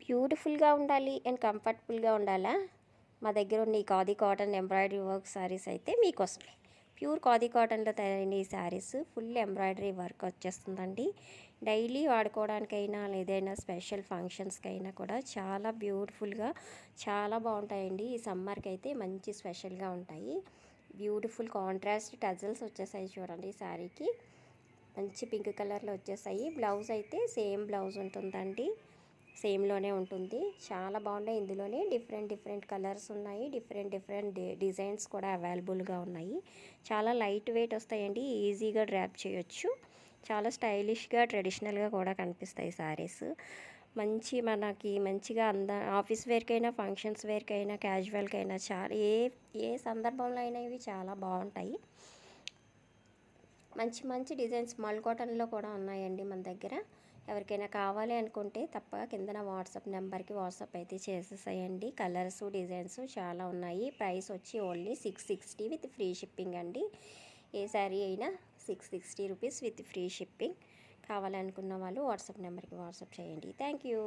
బ్యూటిఫుల్గా ఉండాలి అండ్ కంఫర్టబుల్గా ఉండాలా, మా దగ్గర ఉన్న ఈ khadi cotton embroidery work saris అయితే మీకోసమే. ప్యూర్ ఖాదీ కాటన్లో తయారైన ఈ శారీస్ ఫుల్ ఎంబ్రాయిడరీ వర్క్ వచ్చేస్తుందండి. డైలీ వాడుకోవడానికైనా ఏదైనా స్పెషల్ ఫంక్షన్స్కైనా కూడా చాలా బ్యూటిఫుల్గా చాలా బాగుంటాయండి. ఈ సమ్మర్కి అయితే మంచి స్పెషల్గా ఉంటాయి. బ్యూటిఫుల్ కాంట్రాస్ట్ టజల్స్ వచ్చేసాయి చూడండి. ఈ శారీకి మంచి పింక్ కలర్లో వచ్చేసాయి. బ్లౌజ్ అయితే సేమ్ బ్లౌజ్ ఉంటుందండి, సేమ్లోనే ఉంటుంది. చాలా బాగున్నాయి. ఇందులోనే డిఫరెంట్ కలర్స్ ఉన్నాయి, డిఫరెంట్ డిజైన్స్ కూడా అవైలబుల్గా ఉన్నాయి. చాలా లైట్ వెయిట్ వస్తాయండి, ఈజీగా డ్రాప్ చేయొచ్చు. చాలా స్టైలిష్గా ట్రెడిషనల్గా కూడా కనిపిస్తాయి శారీస్. మనకి మంచిగా ఆఫీస్ వేర్కైనా ఫంక్షన్స్ వేర్కైనా క్యాజువల్కైనా చాలా ఏ సందర్భంలో అయినా ఇవి చాలా బాగుంటాయి. మంచి డిజైన్స్ మల్ కాటన్లో కూడా ఉన్నాయండి మన దగ్గర. ఎవరికైనా కావాలి అనుకుంటే తప్పక కిందన వాట్సాప్ నెంబర్కి వాట్సాప్ అయితే చేసేసేయండి. కలర్స్ డిజైన్స్ చాలా ఉన్నాయి. ప్రైస్ వచ్చి ఓన్లీ 660 విత్ ఫ్రీ షిప్పింగ్ అండి. ఏ శారీ అయినా 660 రూపీస్ విత్ ఫ్రీ షిప్పింగ్. కావాలనుకున్న వాళ్ళు వాట్సాప్ నెంబర్కి వాట్సాప్ చేయండి. Thank you.